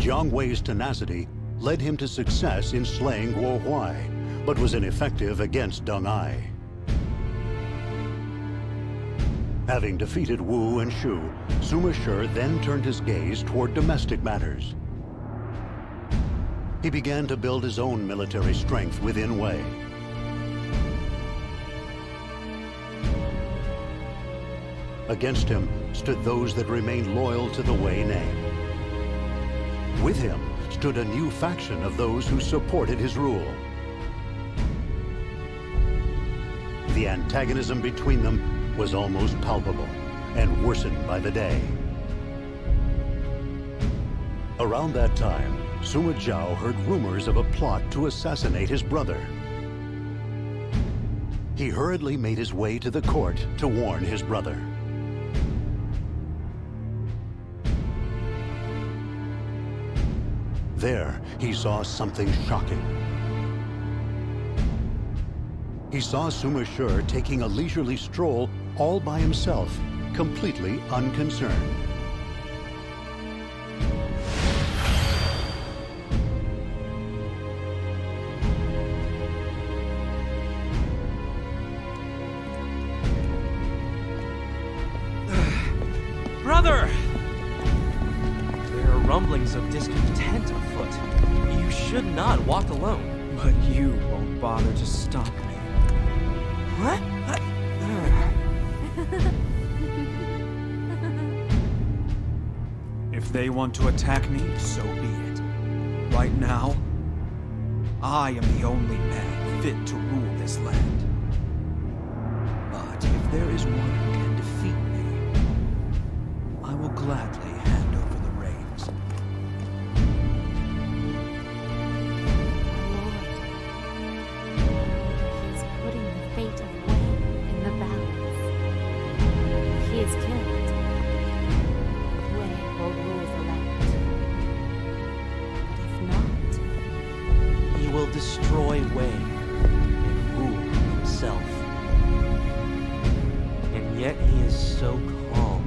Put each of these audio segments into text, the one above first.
Jiang Wei's tenacity led him to success in slaying Guo Huai, but was ineffective against Deng Ai. Having defeated Wu and Shu, Sima Shi then turned his gaze toward domestic matters. He began to build his own military strength within Wei. Against him stood those that remained loyal to the Wei name. With him stood a new faction of those who supported his rule. The antagonism between them was almost palpable and worsened by the day. Around that time, Sima Zhao heard rumors of a plot to assassinate his brother. He hurriedly made his way to the court to warn his brother. There, he saw something shocking. He saw Sima Shi taking a leisurely stroll all by himself, completely unconcerned. Brother! There are rumblings of discontent afoot. You should not walk alone. But you won't bother to stop me. What? If they want to attack me, so be it. Right now, I am the only man fit to rule this land. But if there is one who can defeat me, I will gladly hand over the reins. Lord, he is putting the fate of Wei in the balance. If he is killed, Wei will rule the land. But if not, He will destroy Wei and rule himself. And yet he is so calm.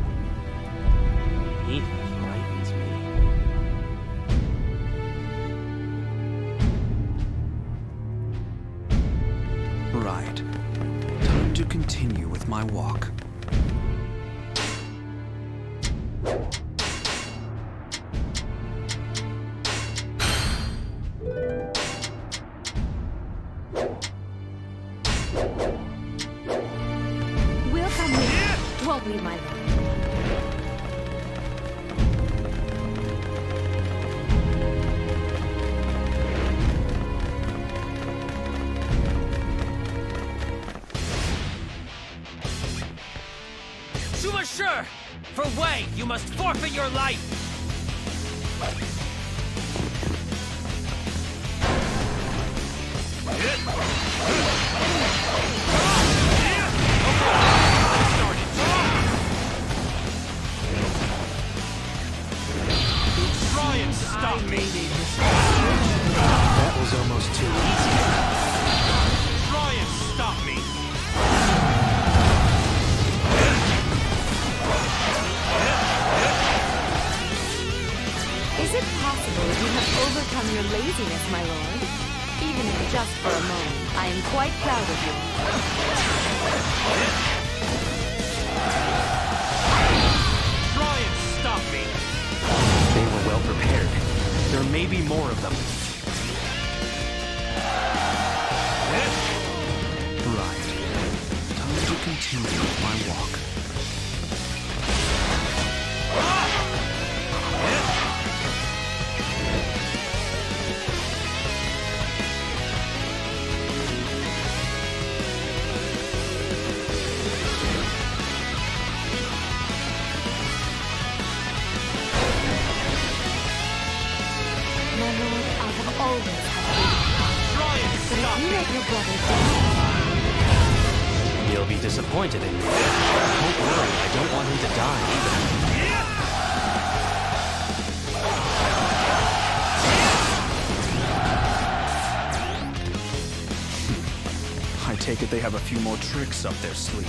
He frightens me. Right. Time to continue with my walk. we'll come with you, won't we, my lord? Sima Shi! For Wei, you must forfeit your life! Try and stop me! That was almost too easy. Try and stop me! Is it possible you have overcome your laziness, my lord? Even if just for a moment, I am quite proud of you. Try and stop me! They were well prepared. There may be more of them. Right. Time to continue with my walk. My lord, I have always had faith. Try and But stop if you me! let your brother die, He'll be disappointed in me. Don't worry, I don't want him to die either. I take it they have a few more tricks up their sleeve.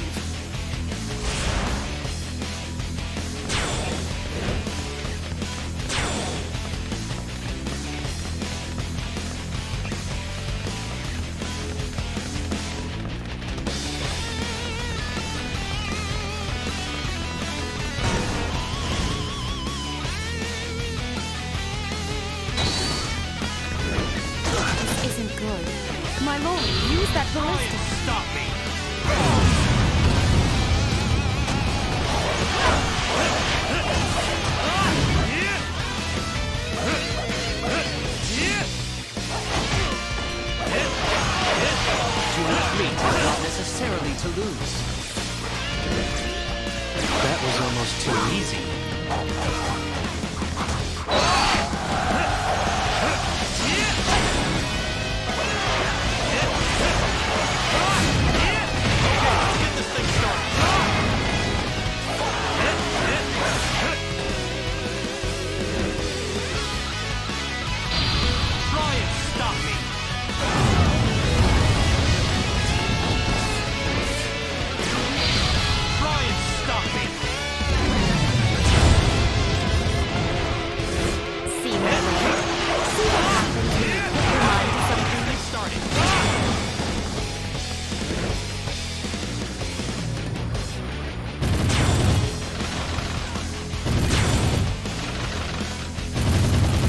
good. My lord, use that ballista. Stop me! Do not meet, not necessarily to lose. That was almost too easy.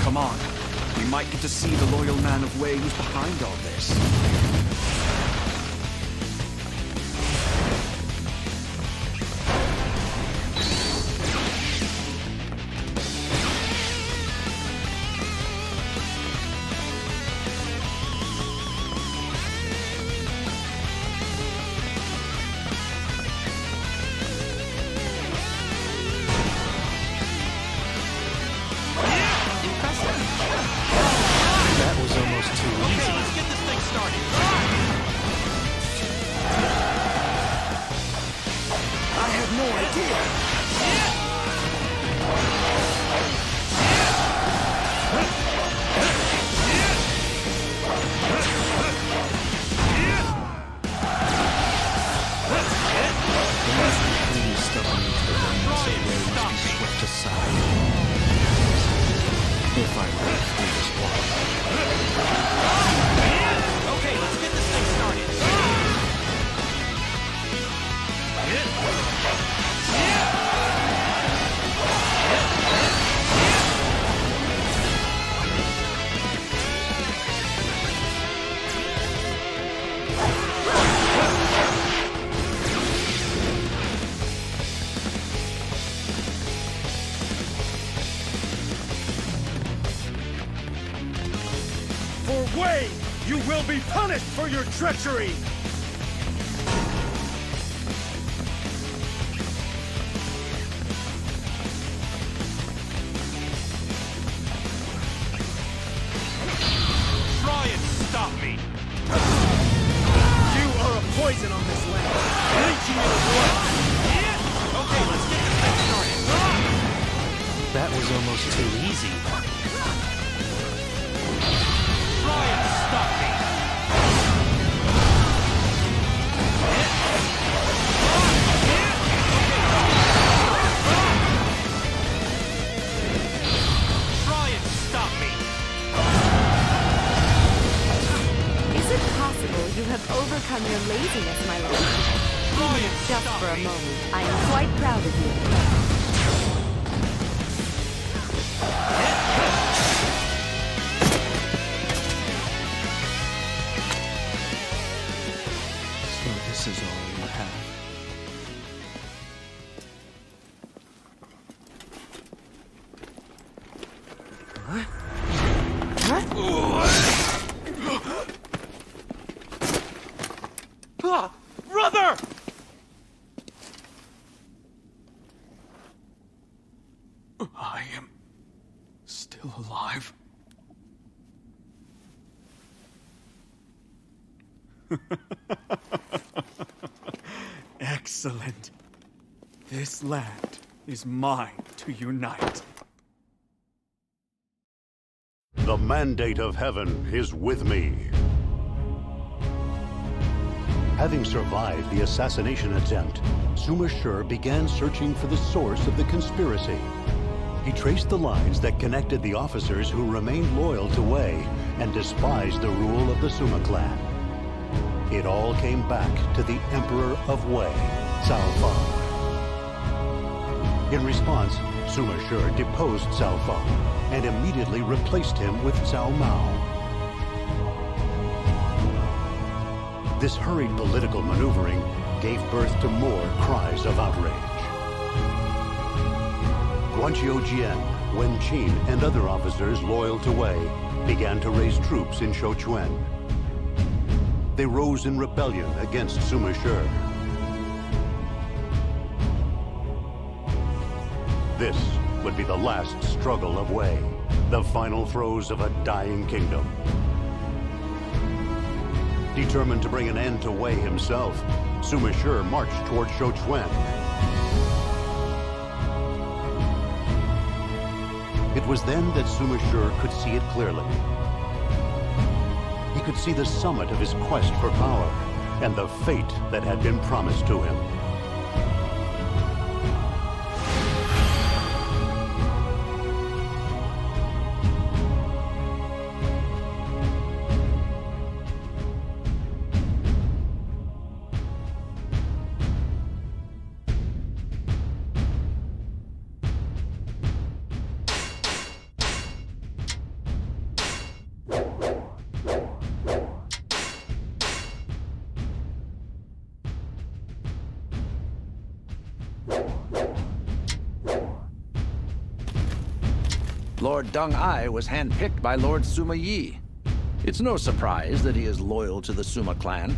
Come on. We might get to see the loyal man of Wei who's behind all this. That was almost too easy. Okay, let's get this thing started. I had no idea. Please step into the remnants of waves be swept aside. If I live through this wall. Okay, let's get this thing started. For Wei, you will be punished for your treachery! Try and stop me. You are a poison on this land, bleaching it of blood! Okay, let's get this thing started. That was almost too easy. Try and stop me. Try and stop me. Is it possible you have overcome your laziness, my lord? Try and Just stop for a me. moment, I am quite proud of you. So this is all you have. Brother! I am still alive. Excellent. This land is mine to unite. The mandate of heaven is with me. Having survived the assassination attempt, Suma Shur began searching for the source of the conspiracy. He traced the lines that connected the officers who remained loyal to Wei and despised the rule of the Suma clan. It all came back to the Emperor of Wei, Cao Fang. In response, Suma Shur deposed Cao Fang and immediately replaced him with Cao Mao. This hurried political maneuvering gave birth to more cries of outrage. Guanqiu Jian, Wen Qin, and other officers loyal to Wei began to raise troops in Shouchuan. They rose in rebellion against Sima Shi. This would be the last struggle of Wei, the final throes of a dying kingdom. Determined to bring an end to Wei himself, Sima Shi marched toward Shouchuan. It was then that Sima Shi could see it clearly. He could see the summit of his quest for power and the fate that had been promised to him. Lord Deng Ai was handpicked by Lord Sima Yi. It's no surprise that he is loyal to the Sima clan.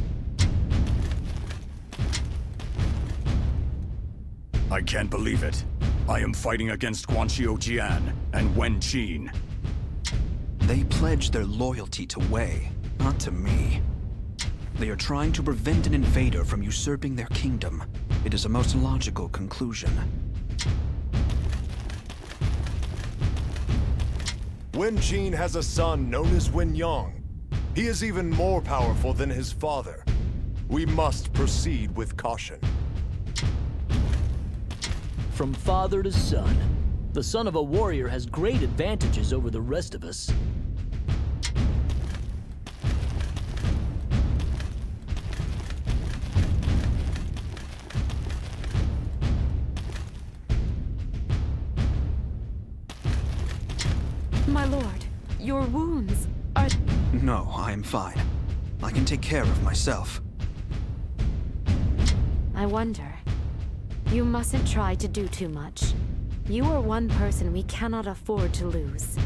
I can't believe it. I am fighting against Guanqiu Jian and Wen Qin. They pledged their loyalty to Wei, not to me. They are trying to prevent an invader from usurping their kingdom. It is a most logical conclusion. Wen Qin has a son known as Wen Yang. He is even more powerful than his father. We must proceed with caution. From father to son, the son of a warrior has great advantages over the rest of us. My lord, your wounds are... No, I am fine. I can take care of myself. I wonder. You mustn't try to do too much. You are one person we cannot afford to lose.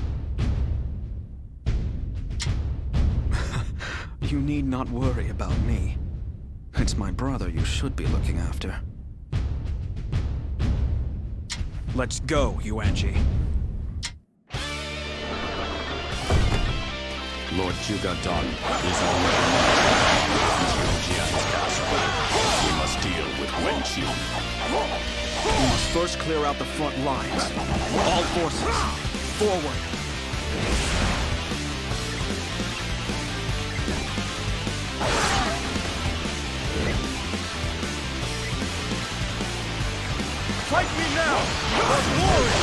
You need not worry about me. It's my brother you should be looking after. Let's go, Yuanji. Lord Zhuge Dan is already in Jian's castle. We must deal with Wen Qin. We must first clear out the front lines. All forces, forward! Fight me now! For glory!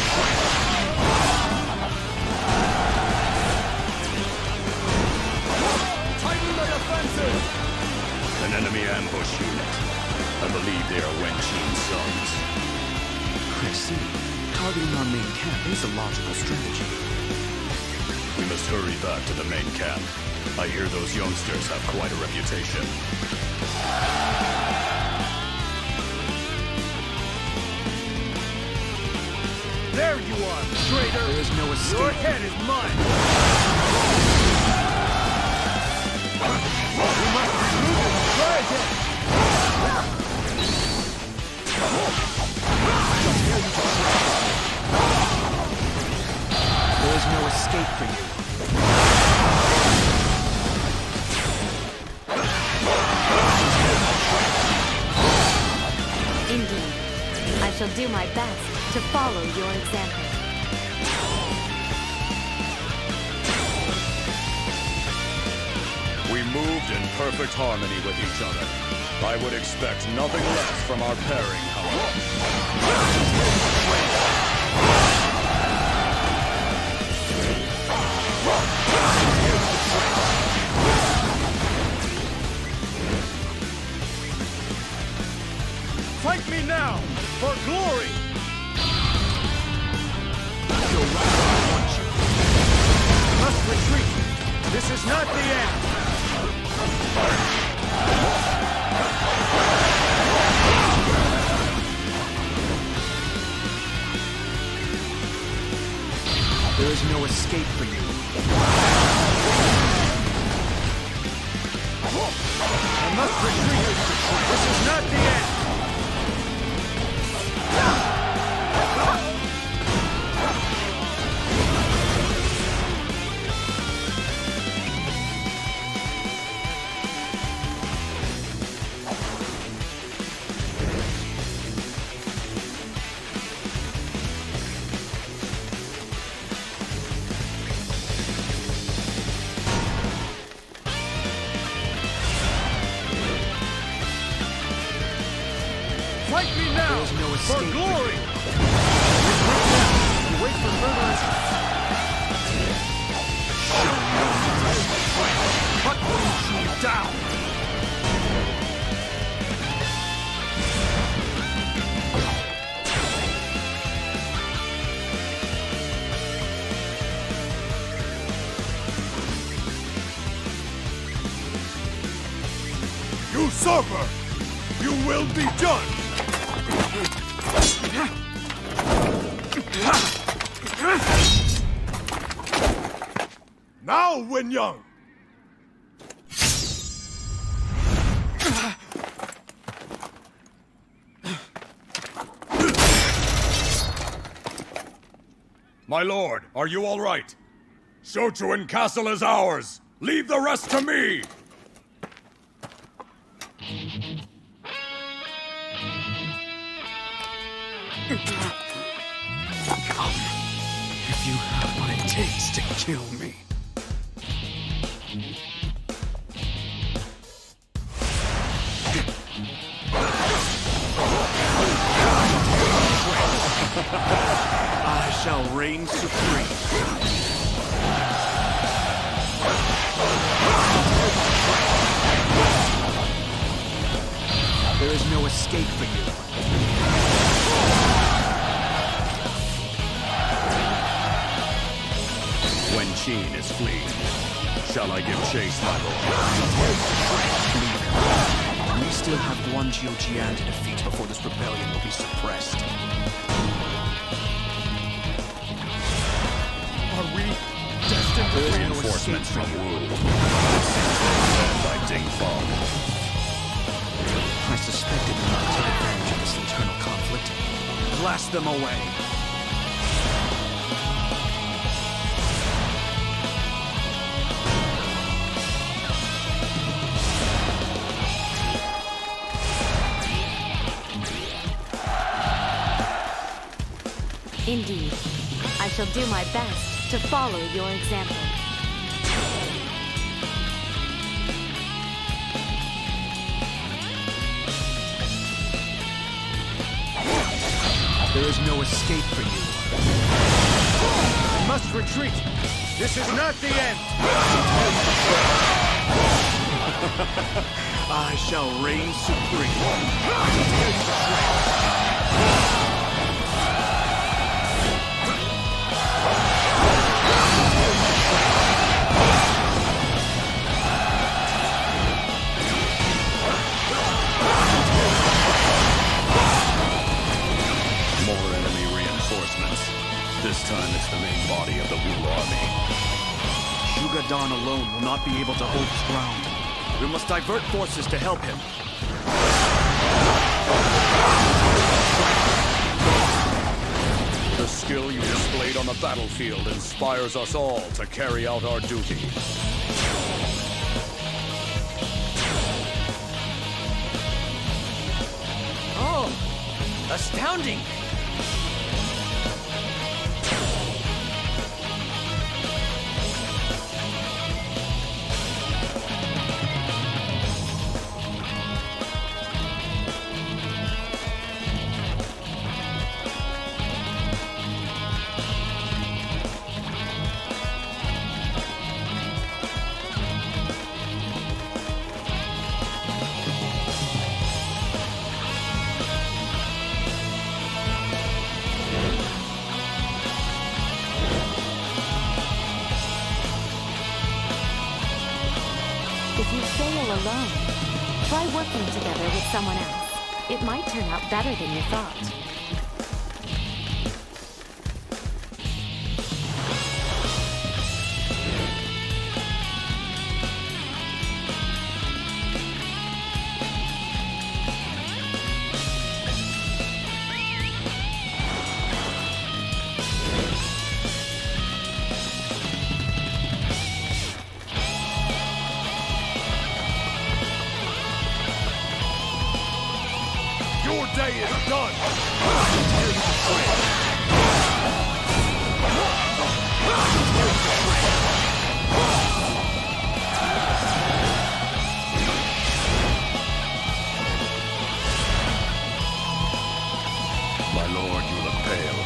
Tighten the defenses! An enemy ambush unit. I believe they are Wen Qin's sons. I see. Targeting our main camp is a logical strategy. We must hurry back to the main camp. I hear those youngsters have quite a reputation. There you are, traitor! There is no escape. Your head is mine! We must remove it! Try again! There is no escape for you. Indeed. I shall do my best to follow your example. We moved in perfect harmony with each other. I would expect nothing less from our pairing, however. Fight me now, for glory! You're right, I want you. Must retreat. This is not the end. is no escape for you. I must retreat. This is not the end. Fight me now! There is no For escape. glory! You wait for further Show no mercy. Cut you down! Usurper! You will be done! Now, Wen Young! My lord, are you all right? Shochuan Castle is ours! Leave the rest to me! Come, if you have what it takes to kill me. I shall reign supreme. There is no escape for you. When Qin is fleeing, shall I give chase, my lord? We still have one Jian to defeat before this rebellion will be suppressed. Are we destined to win? Reinforcements from Wu. Led by Ding Feng. I suspected them to take advantage of this internal conflict. Blast them away. Indeed. I shall do my best to follow your example. There is no escape for you. I must retreat! This is not the end! I shall reign supreme. More enemy reinforcements. This time it's the main body of the Wu army. Shugadan alone will not be able to hold his ground. We must divert forces to help him. The skill you displayed on the battlefield inspires us all to carry out our duty. Oh, astounding! If you fail alone, try working together with someone else. It might turn out better than you thought. day is done! My lord, you look pale.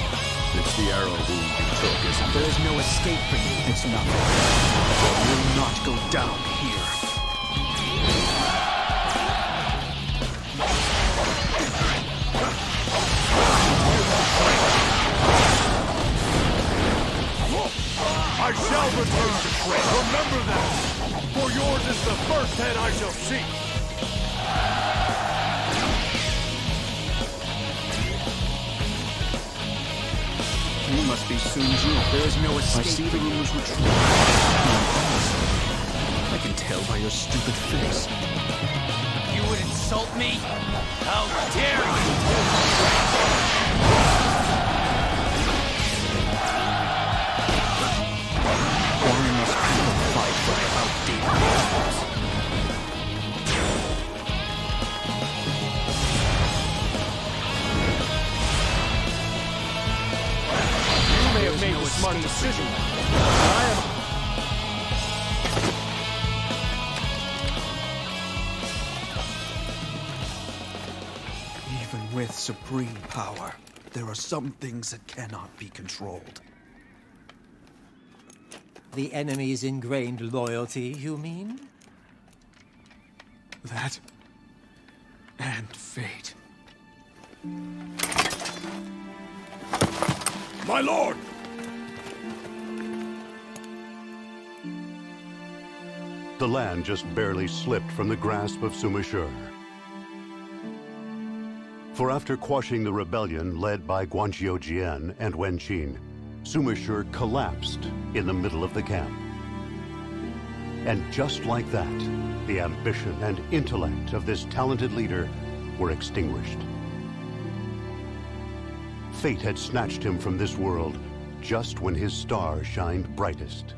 It's the arrow wound you took, isn't There it? is no escape for you. It's nothing. You will not go down here. I shall return to Trent. Remember that! For yours is the first head I shall seek! You must be Sun Ju. There is no escape. I see the rumors were true. I can tell by your stupid face. You would insult me? How dare you! Why must people fight for outdated causes? You may have made the smart decision, but I am... Even with supreme power, there are some things that cannot be controlled. The enemy's ingrained loyalty, you mean? That and fate. My lord! The land just barely slipped from the grasp of Suma Shur. For after quashing the rebellion led by Guanqiu Jian and Wen Qin, Suma Shur collapsed in the middle of the camp. And just like that, the ambition and intellect of this talented leader were extinguished. Fate had snatched him from this world just when his star shined brightest.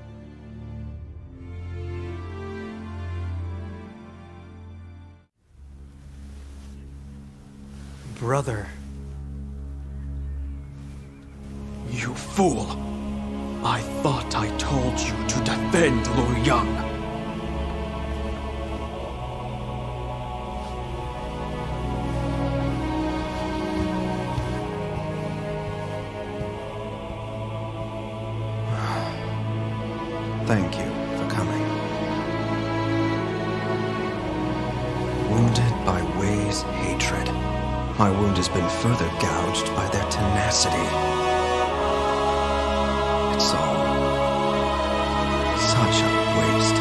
Brother. You fool! I thought I told you to defend Luoyang. Thank you for coming. Wounded by Wei's hatred. My wound has been further gouged by their tenacity. It's all such a waste.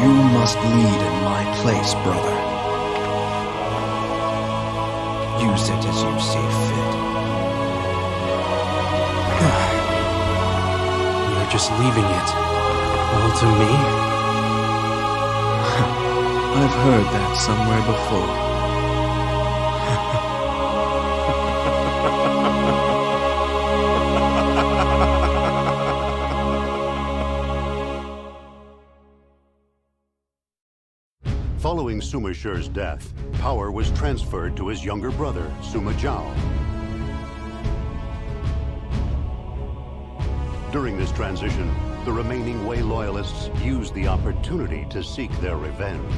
You must lead in my place, brother. Use it as you see fit. You're just leaving it. All to me? I've heard that somewhere before. Following Suma Shur's death, power was transferred to his younger brother, Suma Zhao. During this transition, the remaining Wei loyalists used the opportunity to seek their revenge.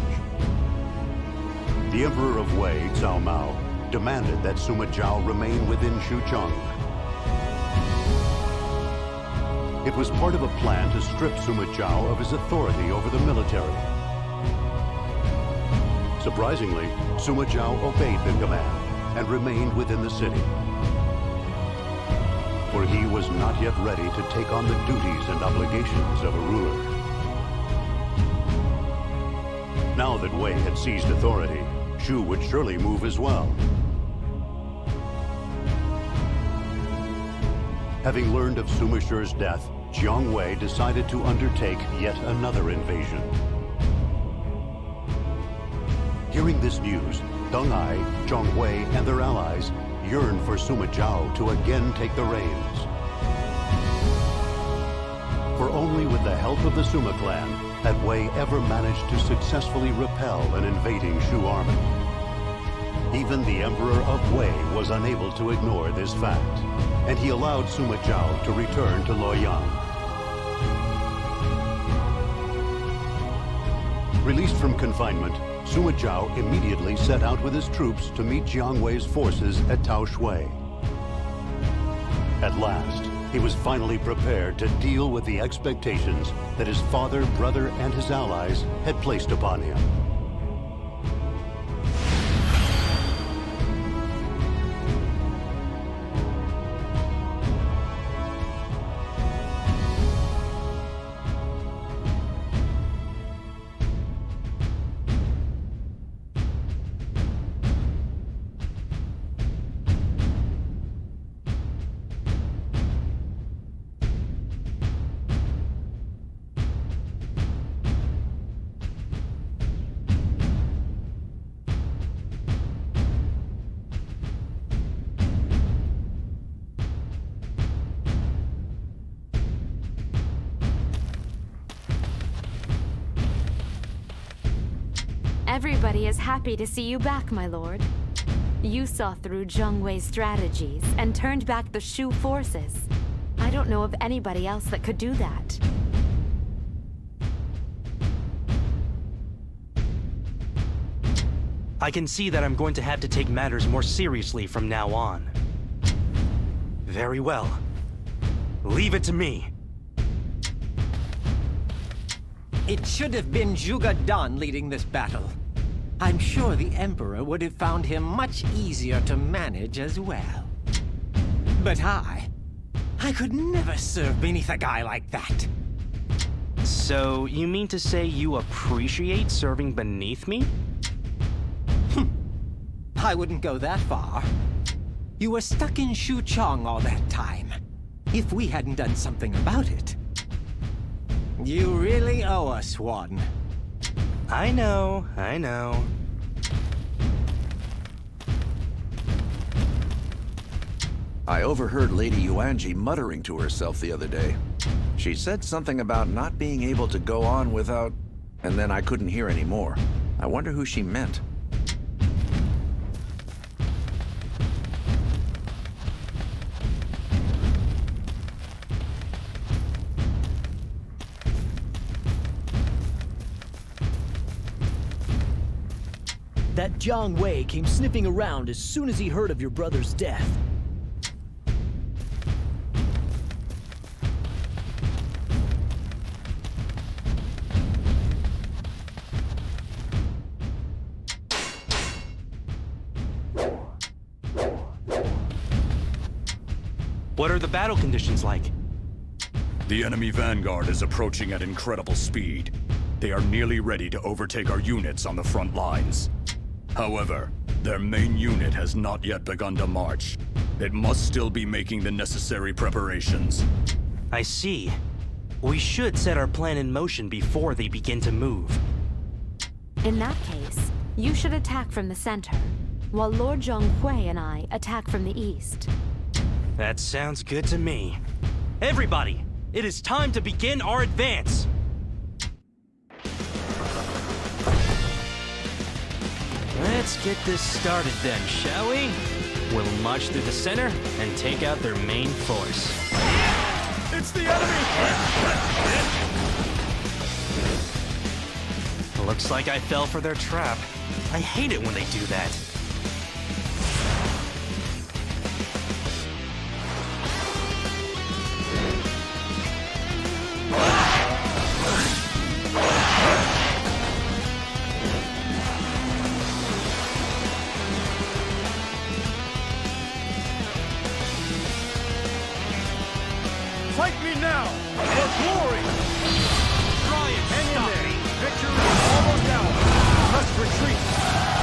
The Emperor of Wei, Cao Mao, demanded that Suma Zhao remain within Xucheng. It was part of a plan to strip Suma Zhao of his authority over the military. Surprisingly, Suma Zhao obeyed the command and remained within the city. For he was not yet ready to take on the duties and obligations of a ruler. Now that Wei had seized authority, Shu would surely move as well. Having learned of Suma Shur's death, Jiang Wei decided to undertake yet another invasion. Hearing this news, Deng Ai, Zhang Wei, and their allies yearned for Suma Zhao to again take the reins. for only with the help of the Suma clan had Wei ever managed to successfully repel an invading Shu army. Even the Emperor of Wei was unable to ignore this fact, and he allowed Sima Zhao to return to Luoyang. Released from confinement, Sima Zhao immediately set out with his troops to meet Jiang Wei's forces at Tao Shui. At last, he was finally prepared to deal with the expectations that his father, brother, and his allies had placed upon him. Everybody is happy to see you back, my lord. You saw through Jiang Wei's strategies and turned back the Shu forces. I don't know of anybody else that could do that. I can see that I'm going to have to take matters more seriously from now on. Very well. Leave it to me. It should have been Zhuge Dan leading this battle. I'm sure the Emperor would have found him much easier to manage as well. But I could never serve beneath a guy like that. So, you mean to say you appreciate serving beneath me? I wouldn't go that far. You were stuck in Xuchang all that time. If we hadn't done something about it. You really owe us one. I know. I overheard Lady Yuanji muttering to herself the other day. She said something about not being able to go on without... and then I couldn't hear any more. I wonder who she meant. That Jiang Wei came sniffing around as soon as he heard of your brother's death. What are the battle conditions like? The enemy vanguard is approaching at incredible speed. They are nearly ready to overtake our units on the front lines. However, their main unit has not yet begun to march. It must still be making the necessary preparations. I see. We should set our plan in motion before they begin to move. In that case, you should attack from the center, while Lord Zhonghui and I attack from the east. That sounds good to me. Everybody, it is time to begin our advance! Let's get this started then, shall we? We'll march through the center and take out their main force. It's the enemy! Looks like I fell for their trap. I hate it when they do that. Fight me now! For glory! Try and Hang in stop there! me! Victory is almost ours! We must retreat!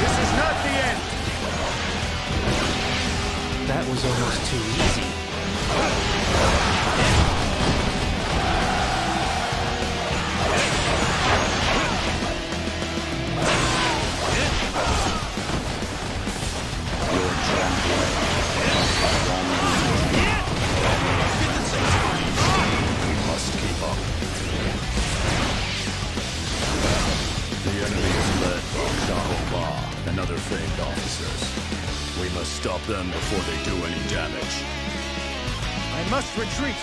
This is not the end! That was almost too easy. We must keep up. stop them before they do any damage. I must retreat.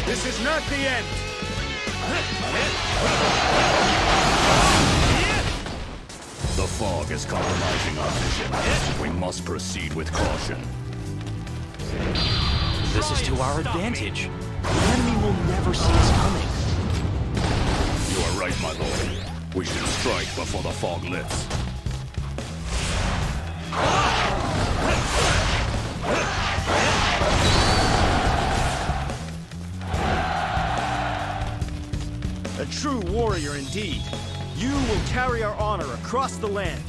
This is not the end. The fog is compromising our vision. We must proceed with caution. This is to our advantage. The enemy will never see us coming. You are right, my lord. We should strike before the fog lifts. A true warrior indeed. You will carry our honor across the land.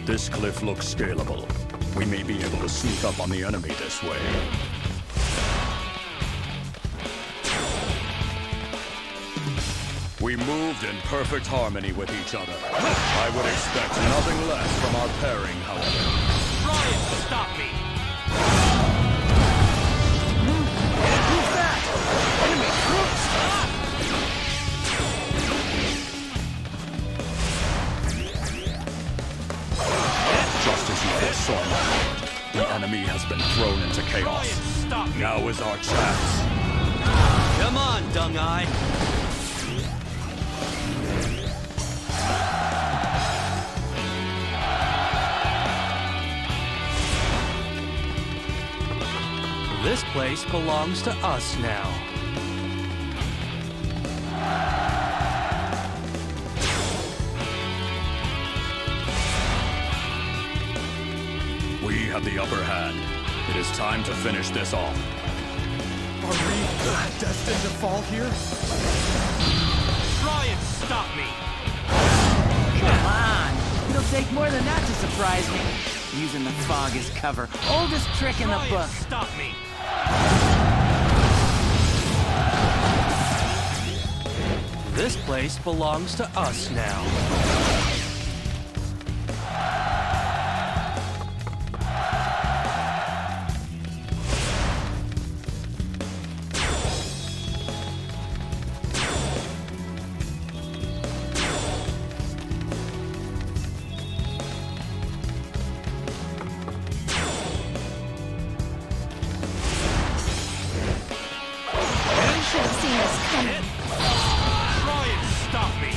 This cliff looks scalable. We may be able to sneak up on the enemy this way. We moved in perfect harmony with each other. I would expect nothing less from our pairing, however. Try and stop me! Who's that? Enemy Just as you foresaw, my lord, the enemy has been thrown into chaos. Stop me! Now is our chance. Come on, Dung Eye! This place belongs to us now. We have the upper hand. It is time to finish this off. Are we destined to fall here? Try and stop me! Come on! It'll take more than that to surprise me. Using the fog as cover. Oldest trick in the Try book. and stop me! This place belongs to us now. Should have seen this coming. Try and stop me!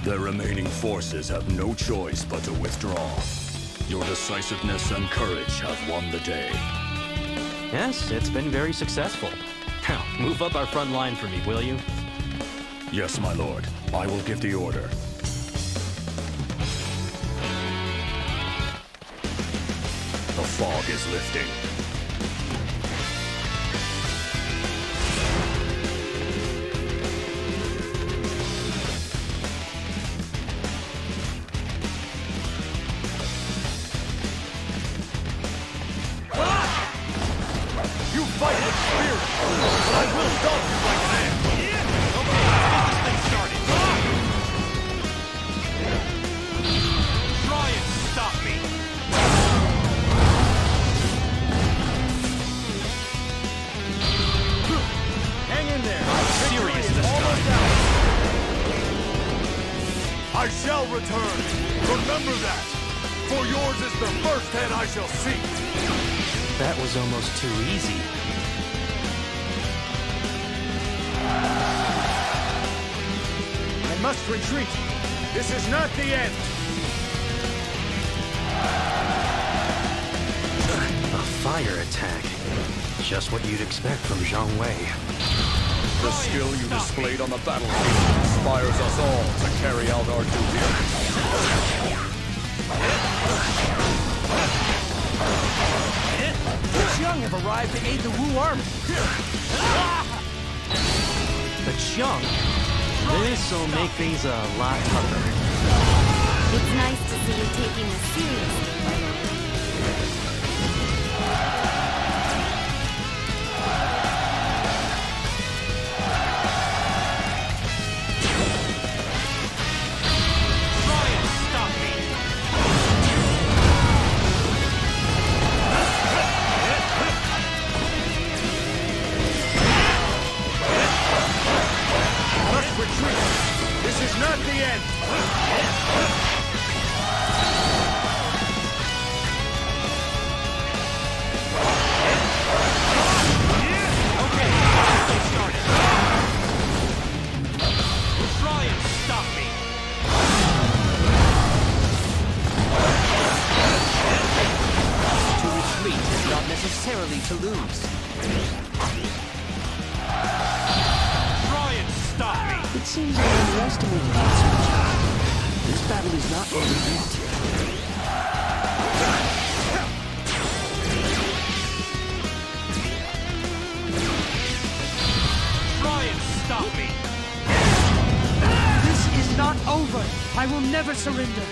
The remaining forces have no choice but to withdraw. Your decisiveness and courage have won the day. Yes, it's been very successful. Now, move up our front line for me, will you? Yes, my lord. I will give the order. The fog is lifting. You fight with spirit! I will stop you like an ant! Okay, let's get this thing started. Try and stop me! Hang in there. I'm serious this time. I shall return! Remember that! For yours is the first head I shall see! That was almost too easy. I must retreat. This is not the end. A fire attack. Just what you'd expect from Zhang Wei. The skill you displayed on the battlefield inspires us all to carry out our duty. The Qiang have arrived to aid the Wu army. The Qiang? This'll make things a lot tougher. It's nice to see you taking this seriously, my lord. momentarily to lose. Try and stop me! It seems I underestimated that Sumajiao. This battle is not over yet. Try and stop me! This is not over. I will never surrender.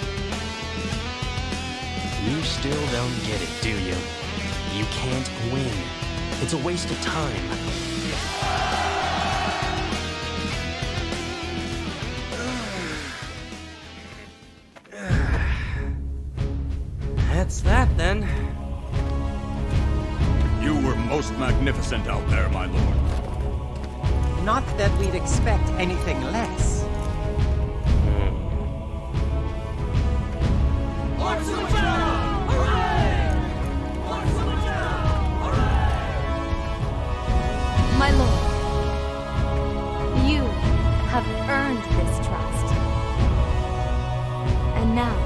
You still don't get it, do you? You can't win. It's a waste of time. That's that, then. You were most magnificent out there, my lord. Not that we'd expect anything less. My lord, you have earned this trust. And now,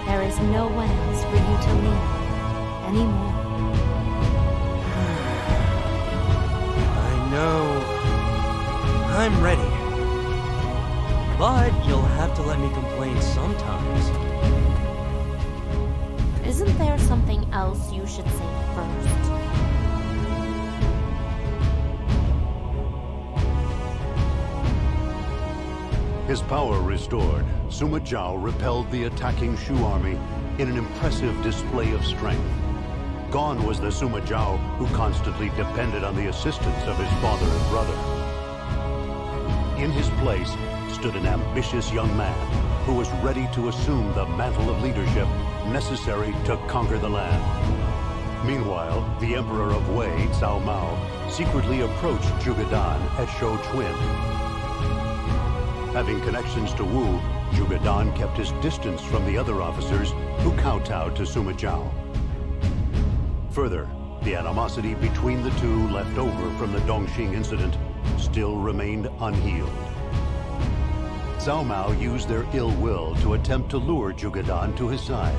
there is no one else for you to lean on anymore. I know. I'm ready. But you'll have to let me complain sometimes. Isn't there something else you should say first? His power restored, Sima Zhao repelled the attacking Shu army in an impressive display of strength. Gone was the Sima Zhao who constantly depended on the assistance of his father and brother. In his place stood an ambitious young man who was ready to assume the mantle of leadership necessary to conquer the land. Meanwhile, the Emperor of Wei, Cao Mao, secretly approached Zhuge Dan at Shouchuan. Having connections to Wu, Zhuge Dan kept his distance from the other officers who kowtowed to Sima Zhao. Further, the animosity between the two left over from the Dongxing incident still remained unhealed. Cao Mao used their ill will to attempt to lure Zhuge Dan to his side.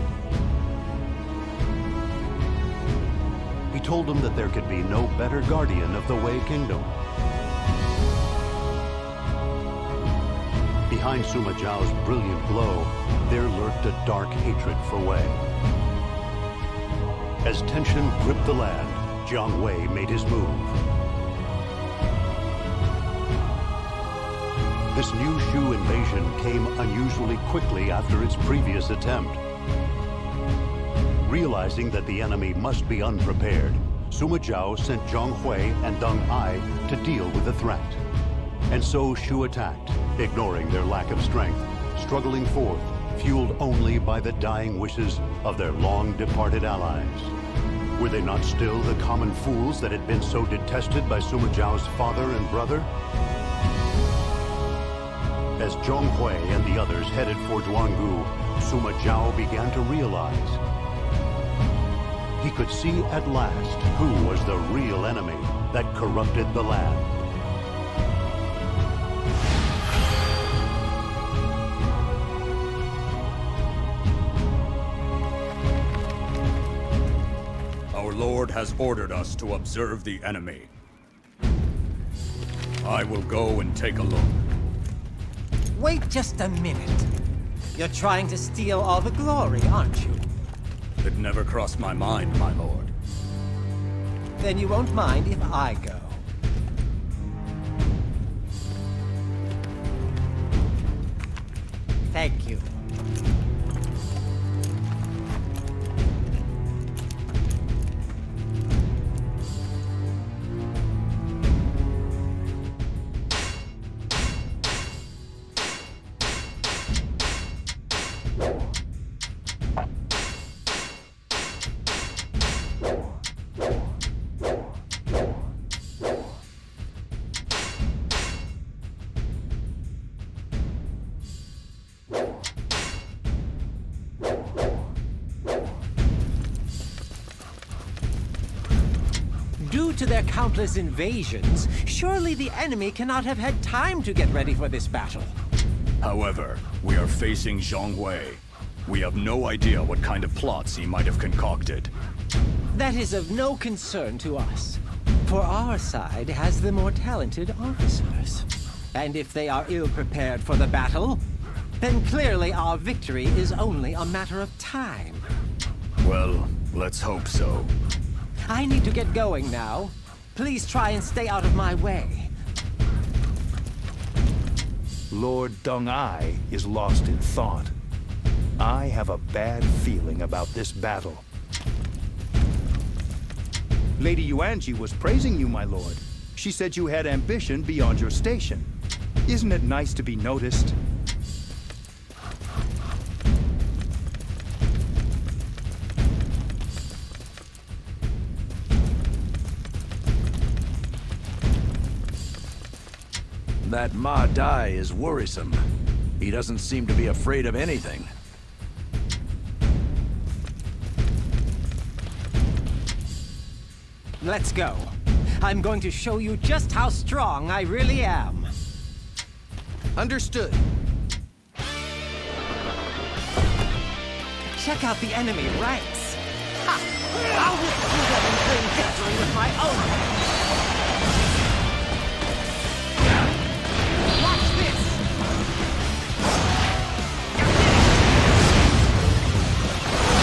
He told him that there could be no better guardian of the Wei Kingdom. Behind Sima Zhao's brilliant glow, there lurked a dark hatred for Wei. As tension gripped the land, Jiang Wei made his move. This new Shu invasion came unusually quickly after its previous attempt. Realizing that the enemy must be unprepared, Sima Zhao sent Zhang Hui and Deng Ai to deal with the threat. And so Shu attacked, ignoring their lack of strength, struggling forth, fueled only by the dying wishes of their long-departed allies. Were they not still the common fools that had been so detested by Sima Zhao's father and brother? As Zhang Hui and the others headed for Duangu, Sima Zhao began to realize he could see at last who was the real enemy that corrupted the land. Our Lord has ordered us to observe the enemy. I will go and take a look. Wait just a minute. You're trying to steal all the glory, aren't you? It never crossed my mind, my lord. Then you won't mind if I go. Thank you. Due to their countless invasions, surely the enemy cannot have had time to get ready for this battle. However, we are facing Zhang Hui. We have no idea what kind of plots he might have concocted. That is of no concern to us, for our side has the more talented officers. And if they are ill-prepared for the battle, then clearly our victory is only a matter of time. Well, let's hope so. I need to get going now. Please try and stay out of my way. Lord Dung-Ai is lost in thought. I have a bad feeling about this battle. Lady Yuanji was praising you, my lord. She said you had ambition beyond your station. Isn't it nice to be noticed? That Ma Dai is worrisome. He doesn't seem to be afraid of anything. Let's go. I'm going to show you just how strong I really am. Understood. Check out the enemy ranks. Ha! I'll rip through them and claim victory with my own hands. Watch this!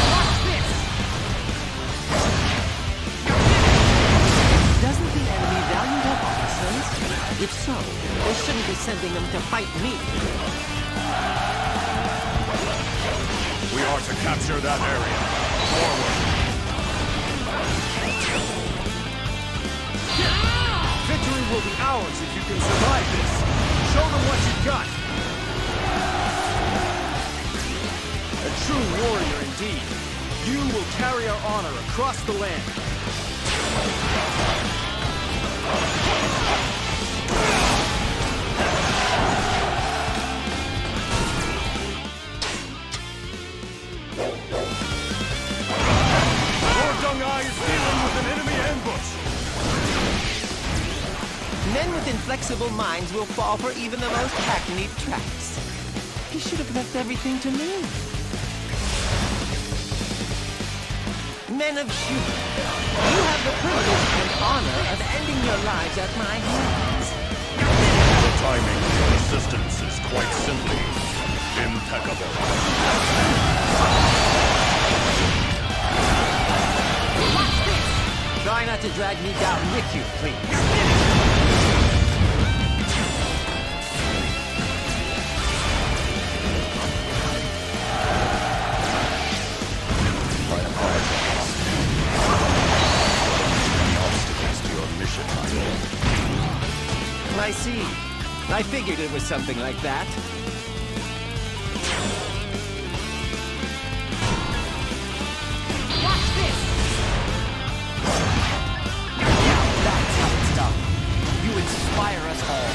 Watch this! Doesn't the enemy value their officers? If so, they shouldn't be sending them to fight me. We are to capture that area. Forward. Victory will be ours if you can survive this. Show them what you've got. A true warrior indeed. You will carry our honor across the land. Lord Dung-Ai is dealing with an enemy ambush. Men with inflexible minds will fall for even the most hackneyed traps. He should have left everything to me. Men of Shu, you have the privilege and honor of ending your lives at my hands. The timing of your assistance is quite simply impeccable. Watch this! Try not to drag me down with you, please. I see. I figured it was something like that. Watch this! Now that's how it's done. You inspire us all.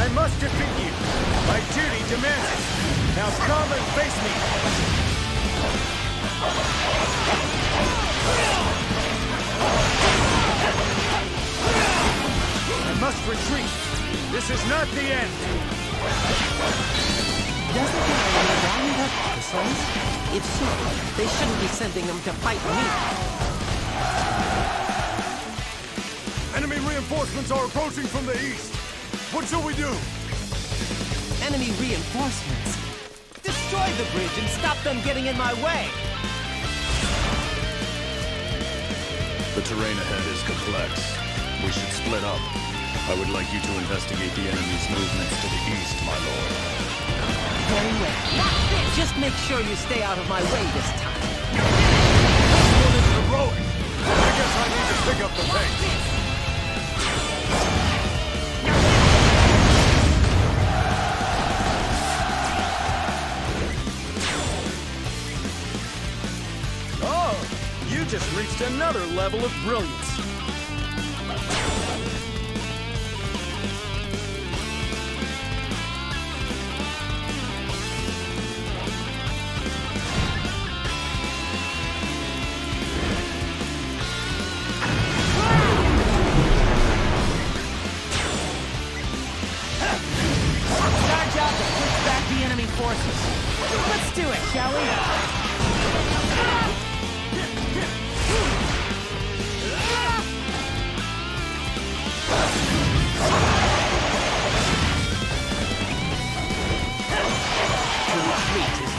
I must defeat you. My duty demands it. Now come and face me. I must retreat. This is not the end. Doesn't the enemy value their officers? If so, they shouldn't be sending them to fight me. Enemy reinforcements are approaching from the east. What shall we do? Enemy reinforcements? Destroy the bridge and stop them getting in my way! The terrain ahead is complex. We should split up. I would like you to investigate the enemy's movements to the east, my lord. Very well. Just make sure you stay out of my way this time. This one is heroic. I guess I need to pick up the pace. Oh, you just reached another level of brilliance. Our job to push back the enemy forces. Let's do it, shall we?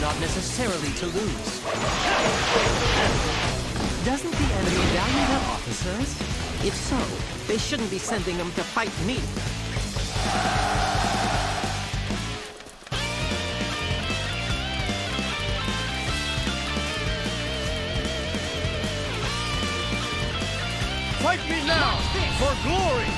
Not necessarily to lose. Doesn't the enemy value their officers? If so, they shouldn't be sending them to fight me. Fight me now, for glory!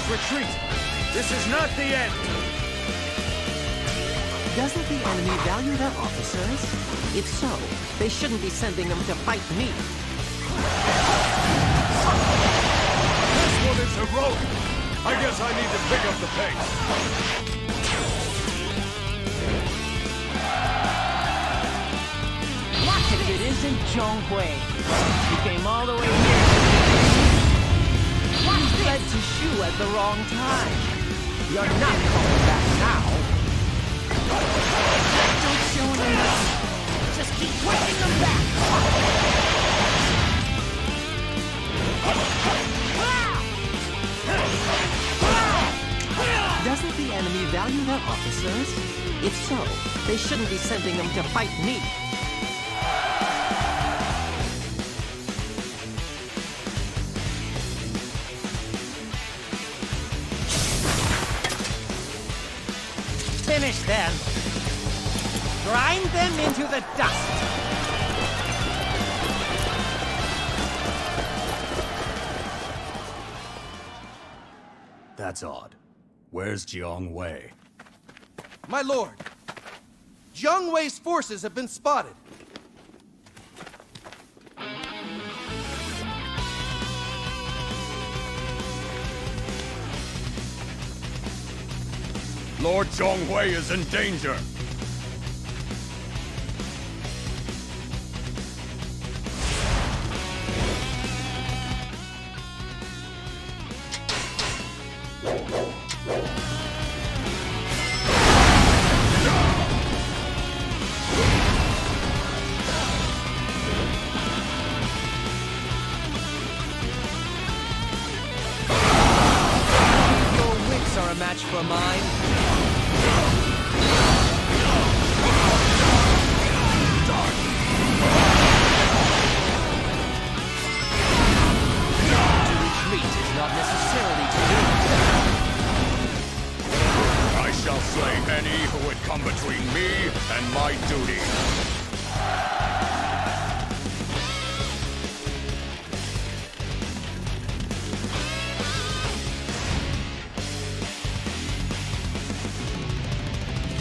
Retreat! This is not the end! Doesn't the enemy value their officers? If so, they shouldn't be sending them to fight me. This one is heroic! I guess I need to pick up the pace. Watch it! It isn't Zhonghui. He came all the way here. He fled to Shu at the wrong time. You're not coming back now. Don't show them that. Just keep pushing them back. Doesn't the enemy value their officers? If so, they shouldn't be sending them to fight me. Finish them. Grind them into the dust. That's odd. Where's Jiang Wei? My lord, Jiang Wei's forces have been spotted. Lord Zhonghui is in danger! Your wits are a match for mine. Not necessarily to lose. I shall slay any who would come between me and my duty.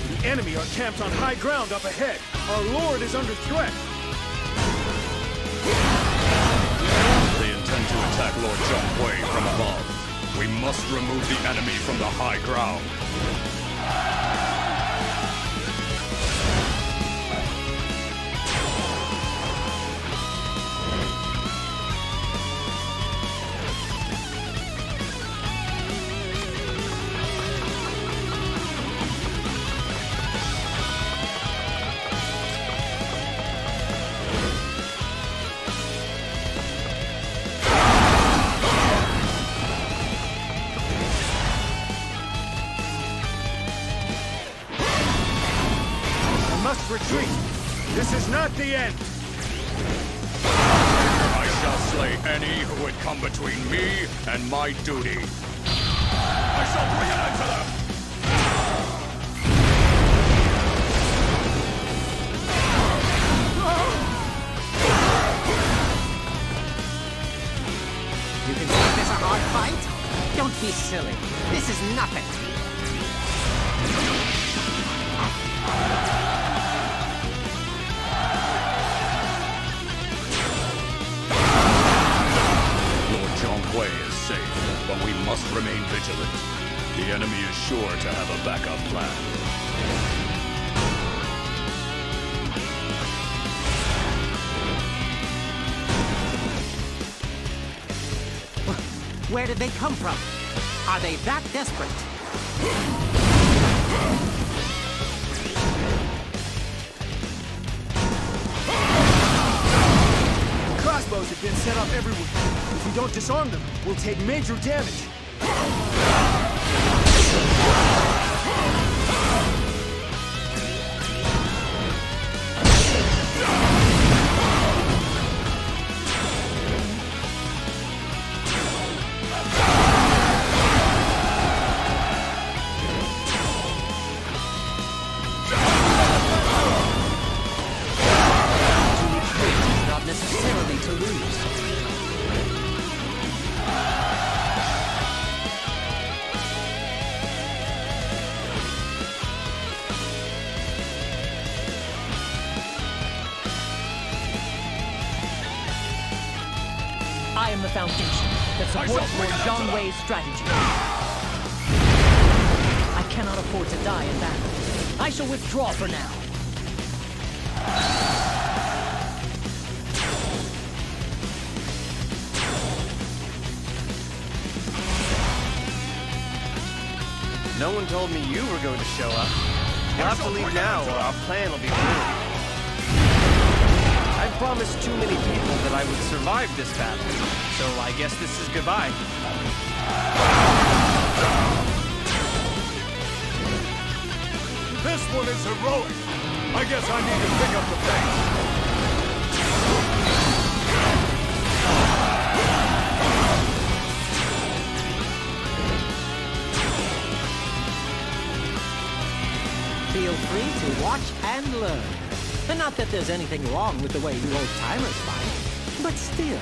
The enemy are camped on high ground up ahead. Our lord is under threat. They intend to attack Lord Zhonghui from above. We must remove the enemy from the high ground. Retreat! This is not the end! I shall slay any who would come between me and my duty. I shall bring an end to them! You can make this a hard fight? Don't be silly. This is nothing. Zhonghui is safe, but we must remain vigilant. The enemy is sure to have a backup plan. Where did they come from? Are they that desperate? Crossbows have been set up everywhere. If we don't disarm them, we'll take major damage. Necessarily to lose. I am the foundation that supports Lord Zhang Wei's strategy. I cannot afford to die in battle. I shall withdraw for now. No one told me you were going to show up. You'll have to leave now or our plan will be ruined. I promised too many people that I would survive this battle, so I guess this is goodbye. This one is heroic. I guess I need to pick up the pace. Feel free to watch and learn. And not that there's anything wrong with the way you old-timers fight, but still.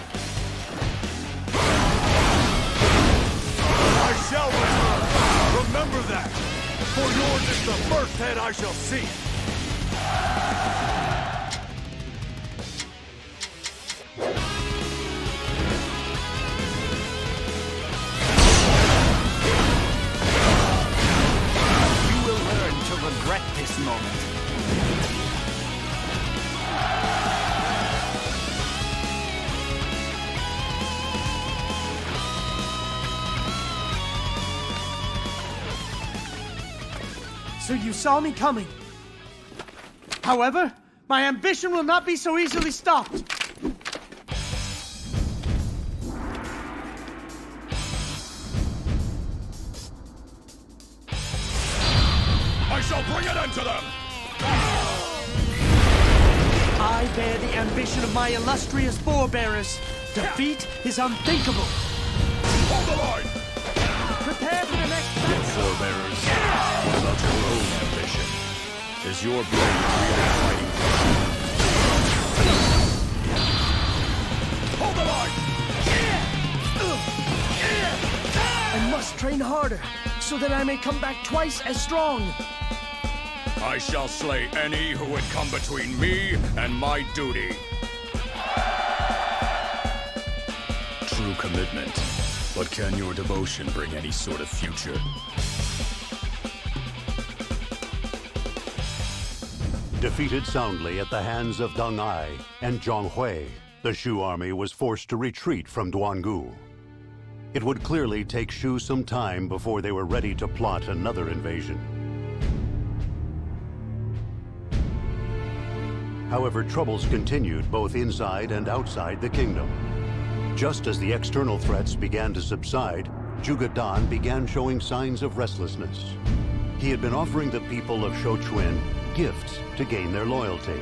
I shall return. Remember that. For yours is the first head I shall see. You will learn to regret this moment. So you saw me coming. However, my ambition will not be so easily stopped. I shall bring an end to them! I bear the ambition of my illustrious forebearers. Defeat is unthinkable. Hold the line! Prepare for the next battle. Forebearers, what about your own ambition? Is your blade really fighting for you? Hold the line! I must train harder, so that I may come back twice as strong. I shall slay any who would come between me and my duty. True commitment. But can your devotion bring any sort of future? Defeated soundly at the hands of Deng Ai and Zhang Hui, the Shu army was forced to retreat from Duangu. It would clearly take Shu some time before they were ready to plot another invasion. However, troubles continued both inside and outside the kingdom. Just as the external threats began to subside, Zhuge Dan began showing signs of restlessness. He had been offering the people of Shochuan gifts to gain their loyalty.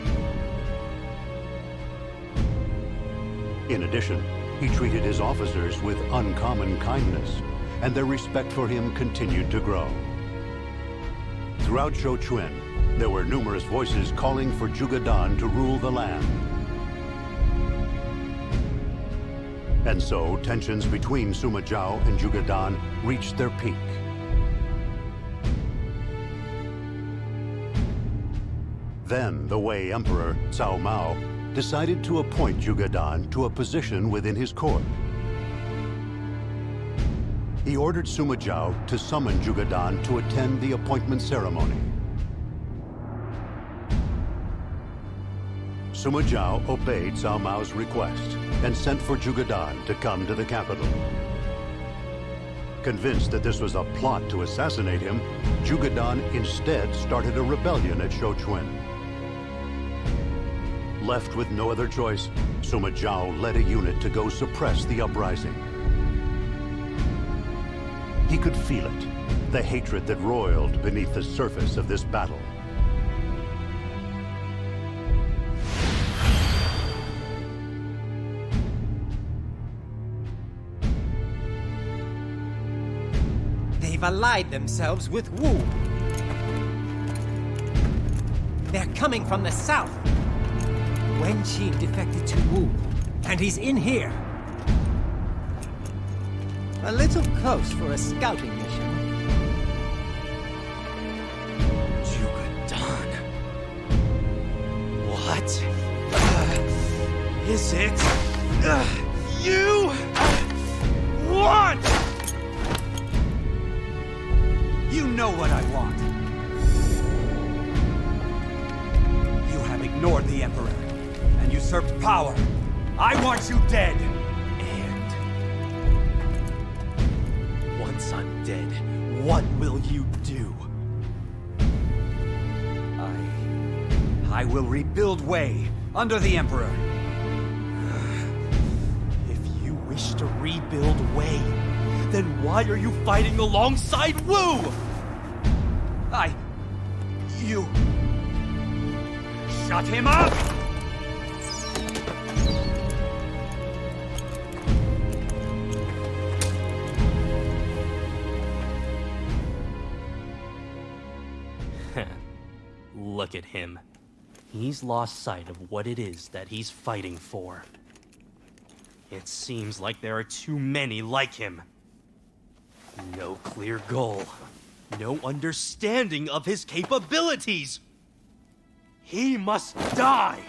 In addition, he treated his officers with uncommon kindness, and their respect for him continued to grow. Throughout Shochuan, there were numerous voices calling for Zhuge Dan to rule the land. And so, tensions between Sima Zhao and Zhuge Dan reached their peak. Then, the Wei Emperor, Cao Mao, decided to appoint Zhuge Dan to a position within his court. He ordered Sima Zhao to summon Zhuge Dan to attend the appointment ceremony. Sima Zhao obeyed Cao Mao's request and sent for Zhuge Dan to come to the capital. Convinced that this was a plot to assassinate him, Zhuge Dan instead started a rebellion at Shouchun. Left with no other choice, Sima Zhao led a unit to go suppress the uprising. He could feel it, the hatred that roiled beneath the surface of this battle. They've allied themselves with Wu. They're coming from the south. Wen Qin defected to Wu, and he's in here. A little close for a scouting mission. Zhuge Dan. What is it you want? You know what I want. You have ignored the Emperor and usurped power. I want you dead. Once I'm dead, what will you do? I will rebuild Wei under the Emperor. If you wish to rebuild Wei, then why are you fighting alongside Wu? You... shut him up! Look at him. He's lost sight of what it is that he's fighting for. It seems like there are too many like him. No clear goal. No understanding of his capabilities. He must die!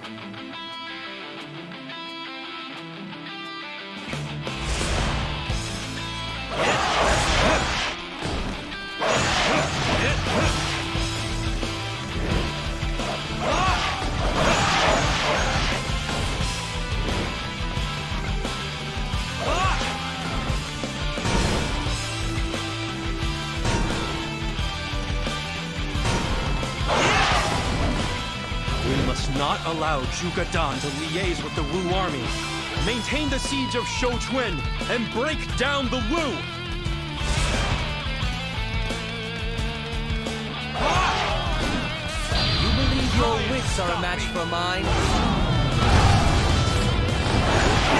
Not allow Zhuge Dan to liaise with the Wu army. Maintain the siege of Shouchun and break down the Wu. You believe your wits are a match for mine?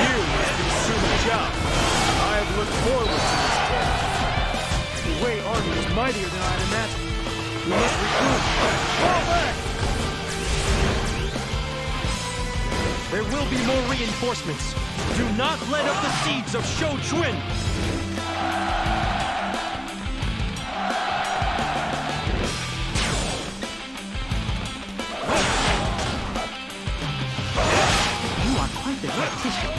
You must be Sima Zhao. I have looked forward to this day. The Wei army is mightier than I'd imagined. We must regroup. Fall back! There will be more reinforcements. Do not let up the siege of Shouchun! You are quite the tactician.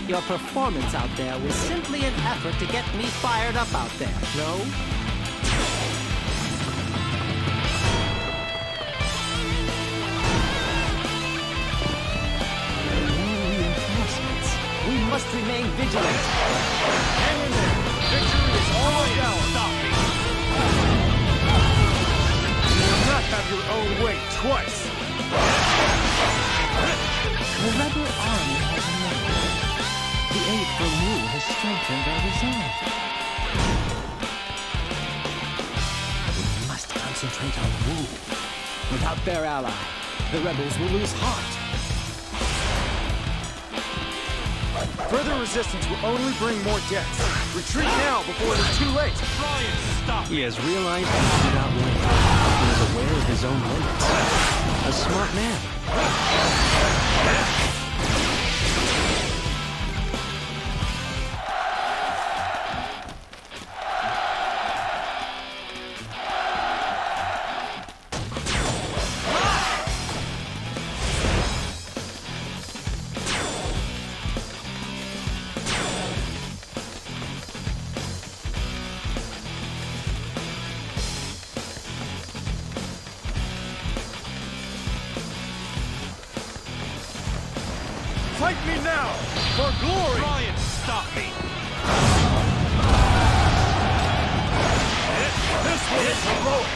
Your performance out there was simply an effort to get me fired up out there, no? We must remain vigilant. Hang in there. Victory is almost ours. Stop me. You will not have your own way twice. The rebel army has emerged. The aid from Wu has strengthened our resolve. We must concentrate on Wu. Without their ally, the rebels will lose heart. Further resistance will only bring more deaths. Retreat now before it is too late. Try and stop. He has realized he did not win. He is aware of his own limits. A smart man. Fight me now! For glory! Try and stop me! This was heroic.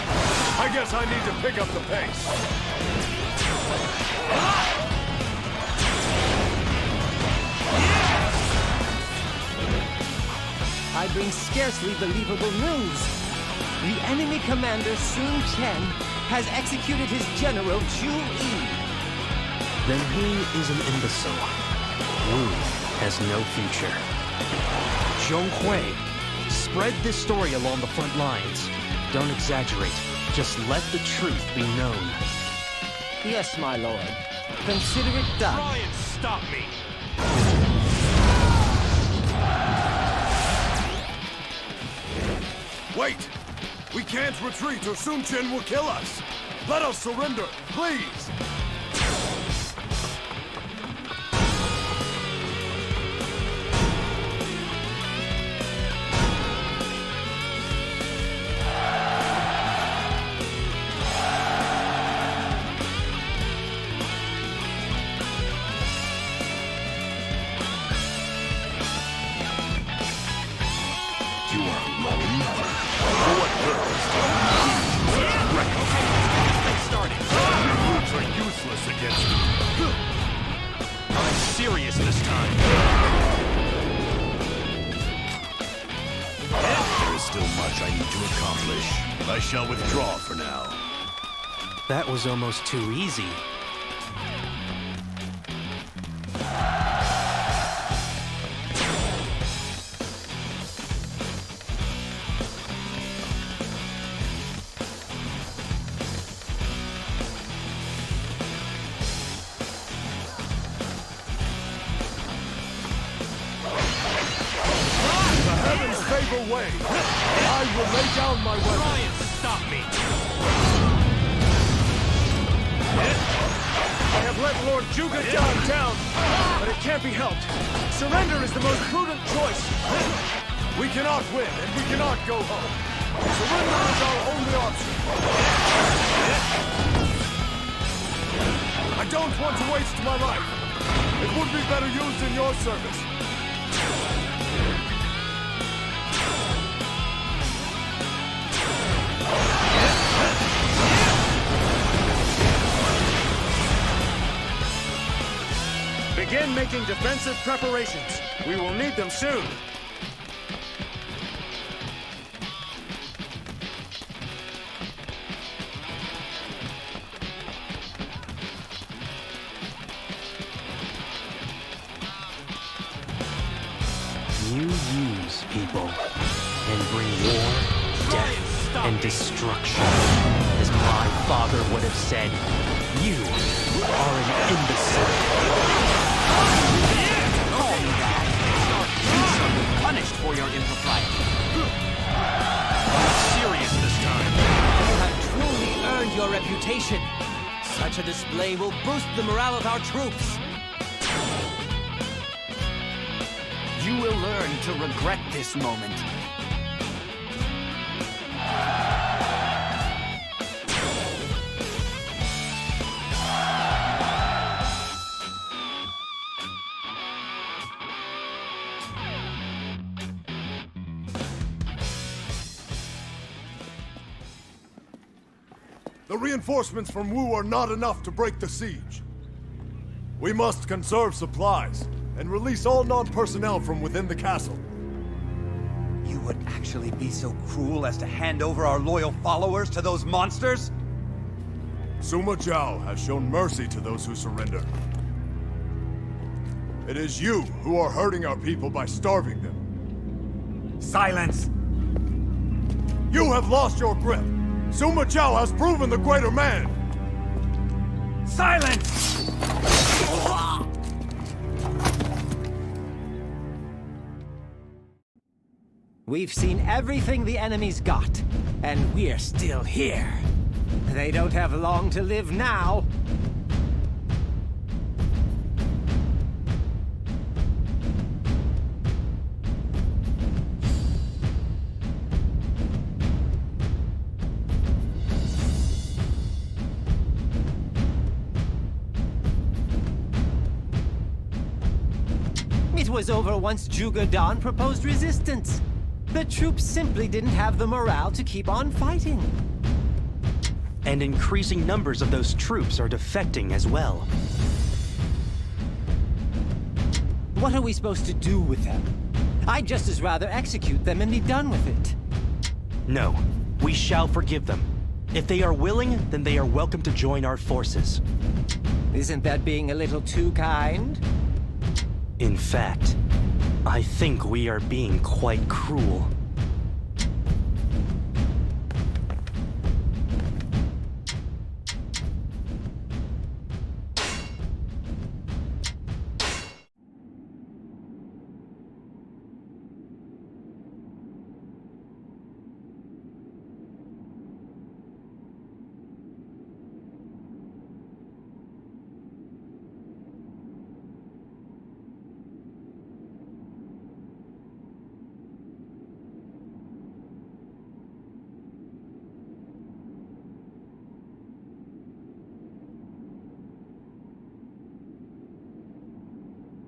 I guess I need to pick up the pace. I bring scarcely believable news. The enemy commander Sun Chen has executed his general Zhu Yi. Then he is an imbecile. Wu has no future. Zhong Hui, spread this story along the front lines. Don't exaggerate. Just let the truth be known. Yes, my lord. Consider it done. Try and stop me! Wait! We can't retreat or Sun Chen will kill us! Let us surrender, please! I'm serious this time. There is still much I need to accomplish. I shall withdraw for now. That was almost too easy. Way. I will lay down my weapon. Try and stop me. I have let Lord Zhuge Dan down, but it can't be helped. Surrender is the most prudent choice. We cannot win, and we cannot go home. Surrender is our only option. I don't want to waste my life. It would be better used in your service. Begin making defensive preparations. We will need them soon. You use people and bring war, death, and destruction. As my father would have said, you are an imbecile. Call me that. You shall be punished for your impropriety. I'm serious this time. You have truly earned your reputation. Such a display will boost the morale of our troops. You will learn to regret this moment. The reinforcements from Wu are not enough to break the siege. We must conserve supplies and release all non-personnel from within the castle. You would actually be so cruel as to hand over our loyal followers to those monsters? Sima Zhao has shown mercy to those who surrender. It is you who are hurting our people by starving them. Silence! You have lost your grip! Sima Zhao has proven the greater man! Silence! We've seen everything the enemy's got, and we're still here. They don't have long to live now. It was over once Zhuge Dan proposed resistance. The troops simply didn't have the morale to keep on fighting. And increasing numbers of those troops are defecting as well. What are we supposed to do with them? I'd just as rather execute them and be done with it. No, we shall forgive them. If they are willing, then they are welcome to join our forces. Isn't that being a little too kind? In fact, I think we are being quite cruel.